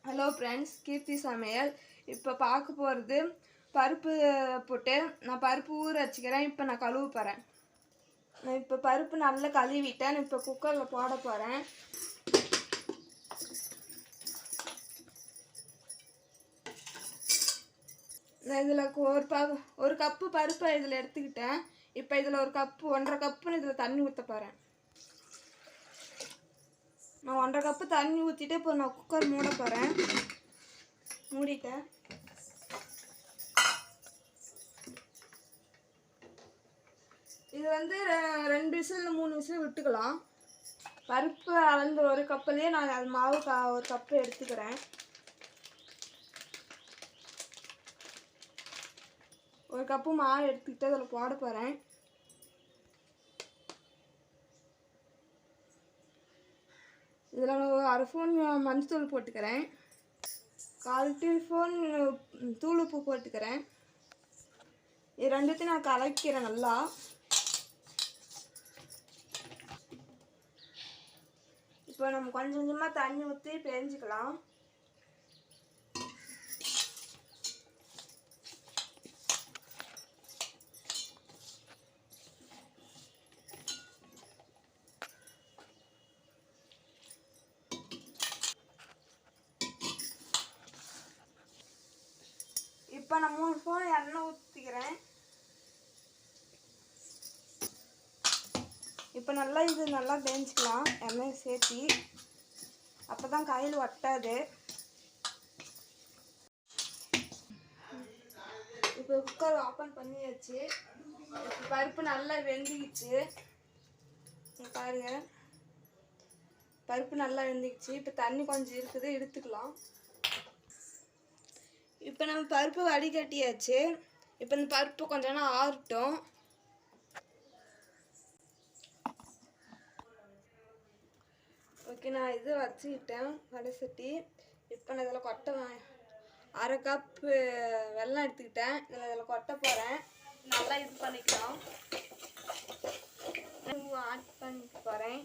Hello friends, கீர்த்தி சமையல். இப்போ பார்க்க போகிறது பருப்பு போட்டு நான் பருப்பு ஊற வச்சுக்கிறேன். இப்போ நான் கழுவ போகிறேன். நான் இப்போ பருப்பு நல்லா கழுவிட்டேன். நான் இப்போ குக்கரில் போட போகிறேன். நான் இதில் ஒரு கப்பு பருப்பை இதில் எடுத்துக்கிட்டேன். இப்போ இதில் ஒரு கப்பு 1.5 கப்புன்னு இதில் தண்ணி ஊற்ற போகிறேன். நான் 1.5 கப்பு தண்ணி ஊற்றிட்டு இப்போ நான் குக்கர் மூட போகிறேன். மூடிட்டேன். இது 2 விசில் 3 விசில் விட்டுக்கலாம். பருப்பு அளந்து ஒரு கப்புலேயே நான் அது மாவு ஒரு கப்பு எடுத்துக்கிறேன். ஒரு கப்பு மாவு எடுத்துக்கிட்டு அதில் போட போகிறேன். இதில் நான் 1/2 ஸ்பூன் மஞ்சள் போட்டுக்கிறேன். 1/4 டீஸ்பூன் தூள் உப்பு போட்டுக்கிறேன். இது ரெண்டுத்தையும் நான் கலக்கிறேன் நல்லா. இப்போ நம்ம கொஞ்சம் கொஞ்சமாக தண்ணி ஊற்றி பிழிஞ்சிக்கலாம். இப்போ நான் 3 ஸ்பூன் எண்ணெய் ஊற்றிக்கிறேன். இப்போ இது நல்லா தேய்ச்சிக்கலாம் எண்ணெயை சேர்த்தி. அப்போ தான் கையில் ஒட்டாது. இப்போ குக்கர் ஓப்பன் பண்ணியாச்சு. இப்போ பருப்பு நல்லா வெந்துக்கிச்சு. பாருங்க, பருப்பு நல்லா வெந்துக்கிச்சு. இப்போ தண்ணி கொஞ்சம் இருக்குது, எடுத்துக்கலாம். இப்போ நம்ம பருப்பு வடிகட்டியாச்சு. இப்போ இந்த பருப்பு கொஞ்சம் நேரம் ஆறட்டும். ஓகே, நான் இது வச்சுக்கிட்டேன் வடை சட்டி. இப்போ நான் இதில் கொட்டை 1/2 கப்பு வெல்லம் எடுத்துக்கிட்டேன். இதில் கொட்ட போகிறேன். நல்லா இது பண்ணிக்கலாம். ஆட் பண்ணிக்க போகிறேன்.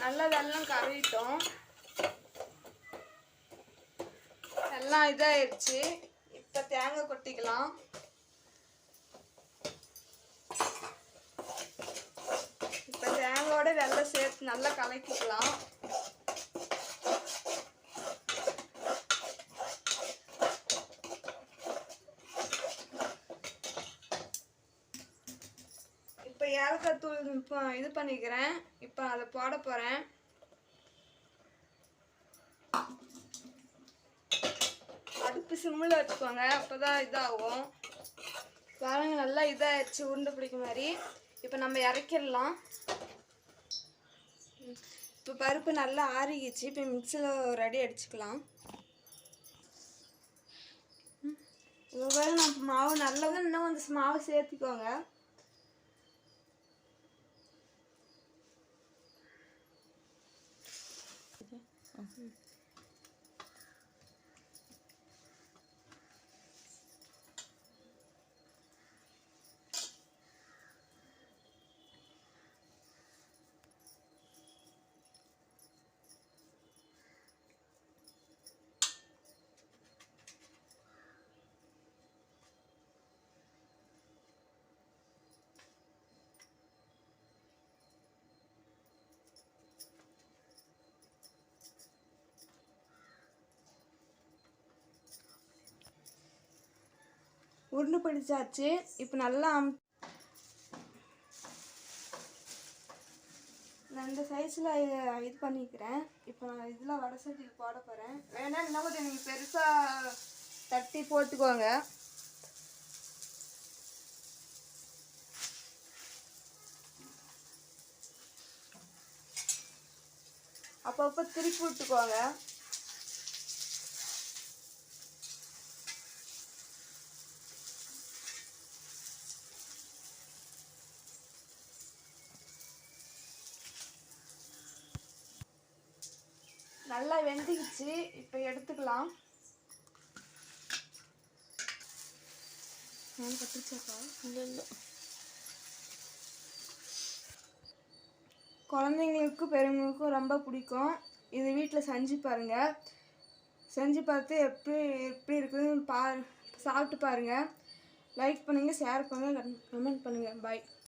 நல்லா வெல்லம் கரையிட்டோம். எல்லாம் இதாகிடுச்சு. இப்போ தேங்காய் கொட்டிக்கலாம். இப்போ தேங்காயோட வெல்லம் சேர்த்து நல்லா கலக்கிக்கலாம். இப்போ ஏலக்காய் தூள் இப்போ இது பண்ணிக்கிறேன். இப்போ அதை போட போகிறேன். அடுப்பு சிம்மில் வச்சுக்கோங்க, அப்போ தான் இதாகும். பாருங்க, நல்லா இதாகிடுச்சு, உருண்டை பிடிக்க மாதிரி. இப்போ நம்ம இறக்கிடலாம். இப்போ பருப்பு நல்லா ஆறிக்கிச்சு. இப்போ மிக்சியில் ஒரு அடி அடிச்சுக்கலாம். இப்போ நம்ம மாவு நல்லா இன்னும் கொஞ்சம் மாவு சேர்த்துக்கோங்க. உருண்டு பிடிச்சாச்சு. இப்போ நல்லா நான் இந்த சைஸில் இது பண்ணிக்கிறேன். இப்போ நான் இதில் வடை சட்டியில் போட போகிறேன். வேணா இன்னும் கொஞ்சம் நீங்கள் பெருசாக தட்டி போட்டுக்கோங்க. அப்பப்போ திருப்பி விட்டுக்கோங்க. நல்லா வெந்துக்கிச்சு. இப்போ எடுத்துக்கலாம். நான் கட்டுச்சாக்கா இல்லை இல்லை. குழந்தைங்களுக்கும் பெரியவங்களுக்கும் ரொம்ப பிடிக்கும். இது வீட்டில் செஞ்சு பாருங்கள். செஞ்சு பார்த்து எப்படி எப்படி இருக்குதுன்னு சாப்பிட்டு பாருங்கள். லைக் பண்ணுங்கள், ஷேர் பண்ணுங்கள், கமெண்ட் பண்ணுங்கள். பாய்.